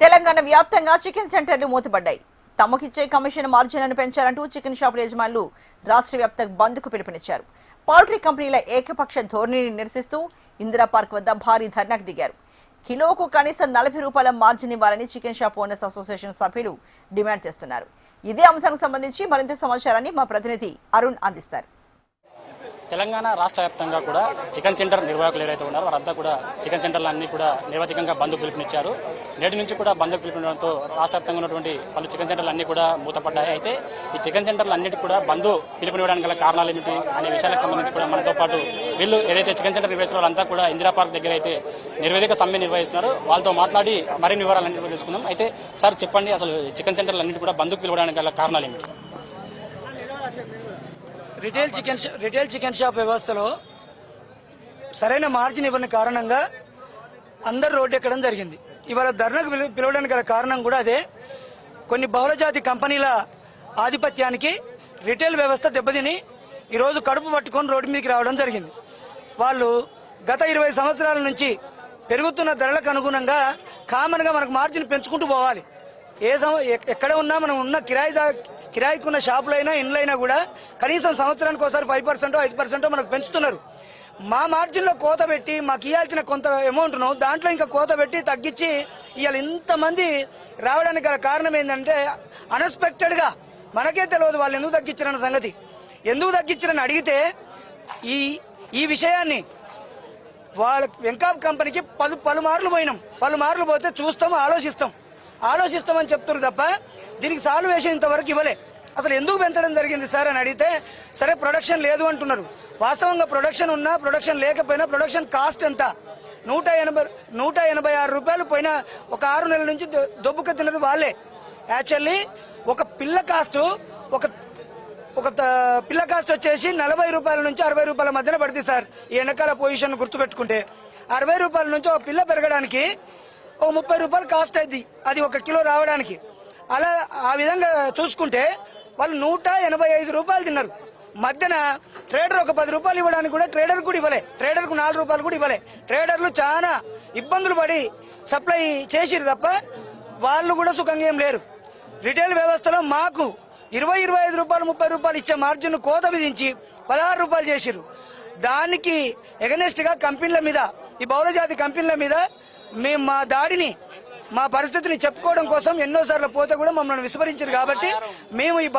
తెలంగాణ వ్యాప్తంగా చికెన్ సెంటర్లు మూతపడ్డాయి. తమకిచ్చే commission మార్జిన్లను పెంచాలంటూ chicken shop యజమానులు రాష్ట్ర వ్యాప్త బంద్కు పిలుపునిచ్చారు. పౌల్ట్రీ కంపెనీల ఏకపక్ష ధోరణిని నిరసిస్తూ ఇందిరా పార్క్ వద్ద భారీ ధర్నాకు దిగారు. కిలోకు కనీసం 40 రూపాయల మార్జిన్ ఇవ్వాలని చికెన్ షాప్ ఓనర్స్ అసోసియేషన్ సభ్యులు డిమాండ్ చేస్తున్నారు. ఇదే అంశానికి సంబంధించి మరింత సమాచారాన్ని మా ప్రతినిధి అరుణ్ అందిస్తారు. తెలంగాణ రాష్ట్ర వ్యాప్తంగా కూడా చికెన్ సెంటర్ నిర్వాహకులు ఎవరైతే ఉన్నారో వారంతా కూడా చికెన్ సెంటర్లు అన్ని కూడా నిరవధికంగా బంద్ పిలుపునిచ్చారు. నేటి నుంచి కూడా బంద్ పిలుపునివ్వడంతో రాష్ట్ర వ్యాప్తంగా ఉన్నటువంటి పలు చికెన్ సెంటర్లు అన్ని కూడా మూతపడ్డాయి. అయితే ఈ చికెన్ సెంటర్లు అన్నిటి కూడా బంద్ పిలుపునివ్వడానికి గల కారణాలు ఏమిటి అనే విషయాలకు సంబంధించి కూడా మనతో పాటు వీళ్ళు ఏదైతే చికెన్ సెంటర్ నిర్వహిస్తున్న వాళ్ళంతా కూడా ఇందిరా పార్క్ దగ్గర అయితే నిర్వేదిక సమ్మె నిర్వహిస్తున్నారు. వాళ్ళతో మాట్లాడి మరిన్ని వివరాలన్నీ తెలుసుకుందాం. అయితే సార్ చెప్పండి, అసలు చికెన్ సెంటర్లు అన్నిటి కూడా బంద్ పిలవడానికి గల కారణాలు ఏమిటి? రిటైల్ చికెన్ షాప్ వ్యవస్థలో సరైన మార్జిన్ ఇవ్వని కారణంగా అందరు రోడ్డు ఎక్కడం జరిగింది. ఇవాళ ధర్నాకు పిలవడానికి గల కారణం కూడా అదే. కొన్ని బహుళజాతి కంపెనీల ఆధిపత్యానికి రిటైల్ వ్యవస్థ దెబ్బతిని ఈరోజు కడుపు పట్టుకొని రోడ్డు మీదకి రావడం జరిగింది. వాళ్ళు గత 20 సంవత్సరాల నుంచి పెరుగుతున్న ధరలకు అనుగుణంగా కామన్గా మనకు మార్జిన్ పెంచుకుంటూ పోవాలి. ఎక్కడ ఉన్నా మనం ఉన్న కిరాయికున్న షాపులైనా ఇండ్లైనా కూడా కనీసం సంవత్సరానికి ఒకసారి 5% 5% మనకు పెంచుతున్నారు. మా మార్జిన్లో కోత పెట్టి మాకు ఇవ్వాల్సిన కొంత అమౌంట్ను దాంట్లో ఇంకా కోత పెట్టి తగ్గించి ఇవాళ ఇంతమంది రావడానికి గల కారణం ఏంటంటే అన్ఎక్స్పెక్టెడ్గా మనకే తెలియదు వాళ్ళు ఎందుకు తగ్గించారన్న సంగతి. ఎందుకు తగ్గించారని అడిగితే ఈ విషయాన్ని వాళ్ళ వెంకాప్ కంపెనీకి పలుమార్లు పోయినాం. పలుమార్లు పోతే చూస్తాం, ఆలోచిస్తామని చెప్తున్నారు తప్ప దీనికి సాల్వేషన్ ఇంతవరకు ఇవ్వలే. అసలు ఎందుకు పెంచడం జరిగింది సార్ అని అడిగితే సరే ప్రొడక్షన్ లేదు అంటున్నారు. వాస్తవంగా ప్రొడక్షన్ ఉన్నా ప్రొడక్షన్ లేకపోయినా ప్రొడక్షన్ కాస్ట్ ఎంత 186 రూపాయలు పోయిన ఒక 6 నెలల నుంచి దొబ్బుక తిన్నది వాళ్ళే. యాక్చువల్లీ ఒక పిల్ల కాస్ట్ వచ్చేసి 40 రూపాయల నుంచి 60 రూపాయల మధ్యన పడుతుంది సార్. ఈ వెనకాల పొజిషన్ గుర్తుపెట్టుకుంటే 60 రూపాయల నుంచి ఒక పిల్ల పెరగడానికి ఒక 30 రూపాయలు కాస్ట్ అయింది అది 1 కిలో రావడానికి. అలా ఆ విధంగా చూసుకుంటే వాళ్ళు 185 రూపాయలు తిన్నారు. మధ్యన ట్రేడర్ ఒక 10 రూపాయలు ఇవ్వడానికి కూడా ట్రేడర్ కూడా ఇవ్వలే. ట్రేడర్కు 4 రూపాయలు కూడా ఇవ్వలే. ట్రేడర్లు చాలా ఇబ్బందులు పడి సప్లై చేసిరు తప్ప వాళ్ళు కూడా సుఖంగా ఏం లేరు. రిటైల్ వ్యవస్థలో మాకు 20-25 రూపాయలు 30 రూపాయలు ఇచ్చే మార్జిన్ కోత విధించి 16 రూపాయలు చేసిరు. దానికి ఎగనెస్ట్గా కంపెనీల మీద, ఈ బహుళజాతి కంపెనీల మీద మేము మా పరిస్థితిని చెప్పుకోవడం కోసం ఎన్నోసార్లు పోతే కూడా మమ్మల్ని విస్మరించారు. కాబట్టి మేము ఈ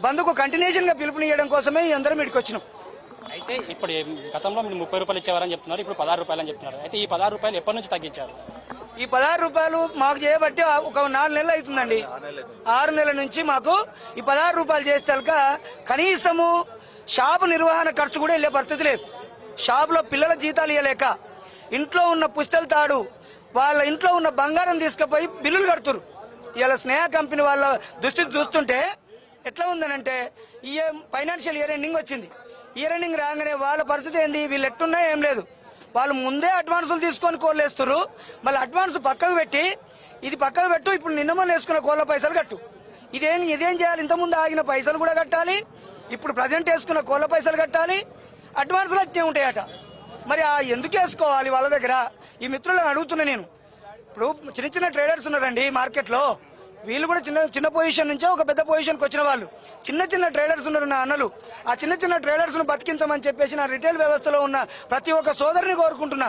బంద్కు కంటిన్యూషన్ గా పిలుపునియడం కోసమే ఈ అందరం ఇక్కడికి వచ్చినాం. అయితే ఇప్పుడు గతంలో మీరు 30 రూపాయలు ఇచ్చేవారని చెప్తున్నారు, ఇప్పుడు 16 రూపాయలు అని చెప్తున్నారు. అయితే ఈ 16 రూపాయలు ఎప్పటి నుంచి తగ్గించారు? ఈ 16 రూపాయలు మాకు చేయబట్టి ఒక 4 నెలలు అవుతుందండి. 6 నెలల నుంచి మాకు ఈ 16 రూపాయలు చేస్తే కనీసము షాపు నిర్వహణ ఖర్చు కూడా వెళ్ళే పరిస్థితి లేదు. షాపులో పిల్లల జీతాలు ఇవ్వలేక ఇంట్లో ఉన్న పుస్తల తాడు వాళ్ళ ఇంట్లో ఉన్న బంగారం తీసుకుపోయి బిల్లులు కడుతురు. ఇలా స్నేహ కంపెనీ వాళ్ళ దుస్థితి చూస్తుంటే ఎట్లా ఉందనంటే ఈ ఫైనాన్షియల్ ఇయర్ ఎండింగ్ వచ్చింది. ఇయర్ ఎండింగ్ రాగానే వాళ్ళ పరిస్థితి ఏంది, వీళ్ళు ఎట్టున్నా ఏం లేదు. వాళ్ళు ముందే అడ్వాన్సులు తీసుకొని కోళ్ళేస్తారు. మళ్ళీ అడ్వాన్స్ పక్కకు పెట్టి ఇది పక్కకు పెట్టు, ఇప్పుడు నిన్న మొన్న వేసుకున్న కోళ్ళ పైసలు కట్టు. ఇదేం చేయాలి? ఇంతకుముందు ఆగిన పైసలు కూడా కట్టాలి, ఇప్పుడు ప్రజెంట్ వేసుకున్న కోళ్ళ పైసలు కట్టాలి, అడ్వాన్సులు అట్టే ఉంటాయట. మరి ఎందుకు వేసుకోవాలి వాళ్ళ దగ్గర? ఈ మిత్రులను అడుగుతున్నా నేను. ఇప్పుడు చిన్న ట్రేడర్స్ ఉన్నారండి మార్కెట్లో. వీళ్ళు కూడా చిన్న పొజిషన్ నుంచే ఒక పెద్ద పొజిషన్కి వచ్చిన వాళ్ళు. చిన్న ట్రేడర్స్ ఉన్నారు నా అన్నలు. ఆ చిన్న ట్రేడర్స్ ను బతికించమని చెప్పేసి నా రిటైల్ వ్యవస్థలో ఉన్న ప్రతి ఒక్క సోదరుని కోరుకుంటున్నా.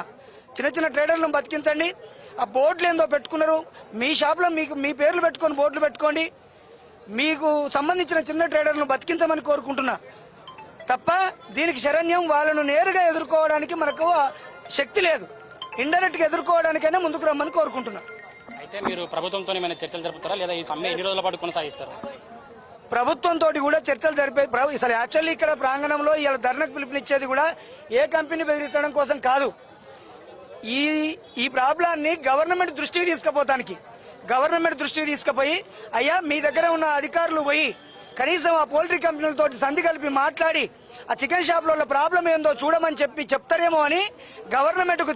చిన్న ట్రేడర్లను బతికించండి. ఆ బోర్డులు ఏందో పెట్టుకున్నారు, మీ షాప్లో మీ పేర్లు పెట్టుకొని బోర్డులు పెట్టుకోండి. మీకు సంబంధించిన చిన్న ట్రేడర్లను బతికించమని కోరుకుంటున్నా తప్ప దీనికి శరణ్యం వాళ్ళను నేరుగా ఎదుర్కోవడానికి మనకు శక్తి లేదు. ఇండైరెక్ట్ గా ఎదుర్కోవడానికైనా ముందుకు రమ్మని కోరుకుంటున్నా. అయితే మీరు ప్రభుత్వంతో ఏమైనా చర్చలు జరుపుతారా లేదా ఈ సమ్మె ఎన్ని రోజుల పాటు కొనసాగిస్తారా? ప్రభుత్వంతో కూడా చర్చలు జరిపే అసలు యాక్చువల్లీ ఇక్కడ ప్రాంగణంలో ఇలా ధర్నాకు పిలుపునిచ్చేది కూడా ఏ కంపెనీ బెదిరించడం కోసం కాదు. ఈ ప్రాబ్లాన్ని గవర్నమెంట్ దృష్టికి తీసుకుపోయి అయ్యా మీ దగ్గర ఉన్న అధికారులు పోయి కనీసం ఆ పౌల్ట్రీ కంపెనీలతో సంధి కలిపి మాట్లాడి ఆ చికెన్ షాప్లో ప్రాబ్లం ఏందో చూడమని చెప్తారేమో అని గవర్నమెంట్కు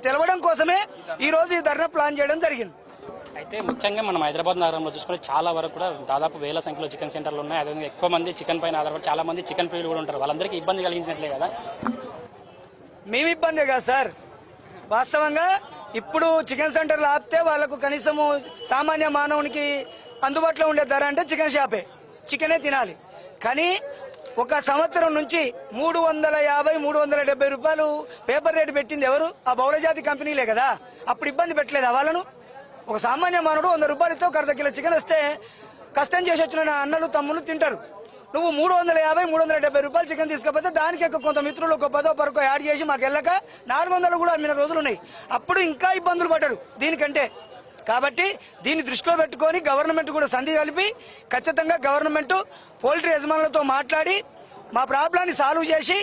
తెలవడం కోసమే ఈ రోజు ఈ ధర్నా ప్లాన్ చేయడం జరిగింది. అయితే ముఖ్యంగా మనం హైదరాబాద్ నగరంలో చూసుకుంటే చాలా వరకు కూడా దాదాపు వేల సంఖ్యలో చికెన్ సెంటర్లు ఉన్నాయి. అదేవిధంగా ఎక్కువ మంది చికెన్ పైన ఆధారపడి చాలా మంది చికెన్ ప్రియులు కూడా ఉంటారు. వాళ్ళందరికీ ఇబ్బంది కలిగించినట్లే కదా? మేము ఇబ్బందే కదా సార్. వాస్తవంగా ఇప్పుడు చికెన్ సెంటర్లు ఆపితే వాళ్ళకు కనీసము సామాన్య మానవునికి అందుబాటులో ఉండే ధర అంటే చికెన్ షాపే, చికెనే తినాలి. కానీ ఒక సంవత్సరం నుంచి 350-370 రూపాయలు పేపర్ రేటు పెట్టింది ఎవరు? ఆ బహుళజాతి కంపెనీలే కదా. అప్పుడు ఇబ్బంది పెట్టలేదా వాళ్ళను? ఒక సామాన్య మానవుడు 100 రూపాయలతో ఒక అర్ధ కిలో చికెన్ వస్తే కష్టం చేసి వచ్చిన నా అన్నలు తమ్ముళ్ళు తింటారు. నువ్వు 350-370 రూపాయలు చికెన్ తీసుకపోతే దానికి కొంత మిత్రులు ఒక 10 యాడ్ చేసి మాకు వెళ్ళక 400 కూడా అమ్మిన రోజులు ఉన్నాయి. అప్పుడు ఇంకా ఇబ్బందులు పడ్డారు దీనికంటే. కాబట్టి దీన్ని దృష్టిలో పెట్టుకొని గవర్నమెంట్ కూడా సంధి కలిపి ఖచ్చితంగా గవర్నమెంట్ పౌల్ట్రీ యజమానులతో మాట్లాడి మా ప్రాబ్లాన్ని సాల్వ్ చేసి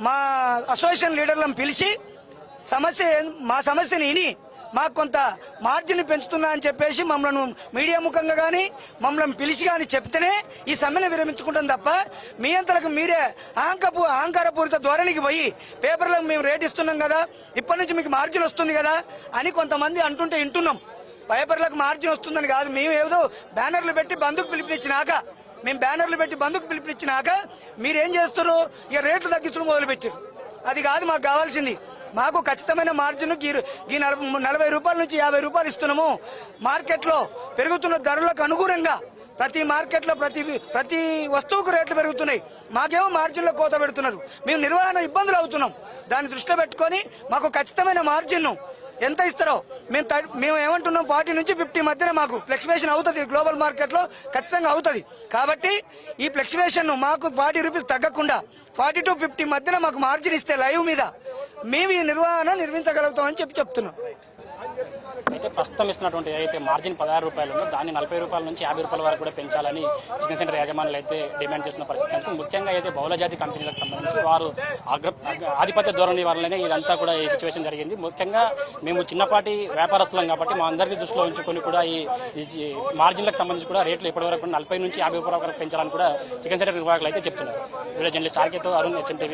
మా అసోసియేషన్ లీడర్లను పిలిచి మా సమస్యని విని మాకు కొంత మార్జిన్ పెంచుతున్నా అని చెప్పేసి మమ్మల్ని మీడియా ముఖంగా కానీ మమ్మల్ని పిలిచి కానీ చెప్తేనే ఈ సమ్మెను విరమించుకుంటాం తప్ప మీ అంతలకు మీరే అహంకారపూరిత ధోరణికి పోయి పేపర్లకు మేము రేట్ ఇస్తున్నాం కదా, ఇప్పటి నుంచి మీకు మార్జిన్ వస్తుంది కదా అని కొంతమంది అంటుంటే వింటున్నాం. పేపర్లకు మార్జిన్ వస్తుందని కాదు, మేము ఏదో బ్యానర్లు పెట్టి బంధుకు పిలుపునిచ్చినాక మీరేం చేస్తున్నారు? ఇక రేట్లు తగ్గించడం మొదలుపెట్టారు. అది కాదు మాకు కావాల్సింది. మాకు ఖచ్చితమైన మార్జిన్ 40 రూపాయల నుంచి 50 రూపాయలు ఇస్తున్నాము. మార్కెట్లో పెరుగుతున్న ధరలకు అనుగుణంగా ప్రతి మార్కెట్లో ప్రతి వస్తువుకు రేట్లు పెరుగుతున్నాయి. మాకేమో మార్జిన్లో కోత పెడుతున్నారు. మేము నిర్వహణ ఇబ్బందులు అవుతున్నాం. దాన్ని దృష్టిలో పెట్టుకొని మాకు ఖచ్చితమైన మార్జిన్ ఎంత ఇస్తారో మేము ఏమంటున్నాం, 40 నుంచి 50 మధ్యన మాకు ఫ్లెక్చువేషన్ అవుతుంది. గ్లోబల్ మార్కెట్లో ఖచ్చితంగా అవుతుంది. కాబట్టి ఈ ఫ్లెక్చువేషన్ మాకు 40 రూపీస్ తగ్గకుండా 40 to 50 మధ్యన మాకు మార్జిన్ ఇస్తే లైవ్ మీద మేము ఈ నిర్వహణ నిర్మించగలుగుతామని చెప్తున్నాం. అయితే ప్రస్తుతం ఇస్తున్నటువంటి ఏదైతే మార్జిన్ 16 రూపాయలు ఉందో దాన్ని 40 రూపాయల నుంచి 50 రూపాయల వరకు కూడా పెంచాలని చికెన్ సెంటర్ యాజమాన్యాలు అయితే డిమాండ్ చేస్తున్న పరిస్థితి కనిపిస్తుంది. ముఖ్యంగా అయితే బహుళజాతి కంపెనీలకు సంబంధించి వారు ఆధిపత్య ధోరణి వల్లనే ఇదంతా కూడా ఈ సిచ్యువేషన్ జరిగింది. ముఖ్యంగా మేము చిన్నపాటి వ్యాపారస్తులం కాబట్టి మా అందరికీ దృష్టిలో ఉంచుకొని కూడా ఈ మార్జిన్లకు సంబంధించి కూడా రేట్లు ఇప్పటివరకు 40 నుంచి 50 రూపాయల వరకు పెంచాలని కూడా చికెన్ సెంటర్ నిర్వాహకులు అయితే చెప్తున్నారు. వీడియో జర్నలిస్ట్ ఆర్కేతో అరుణ్, HN TV.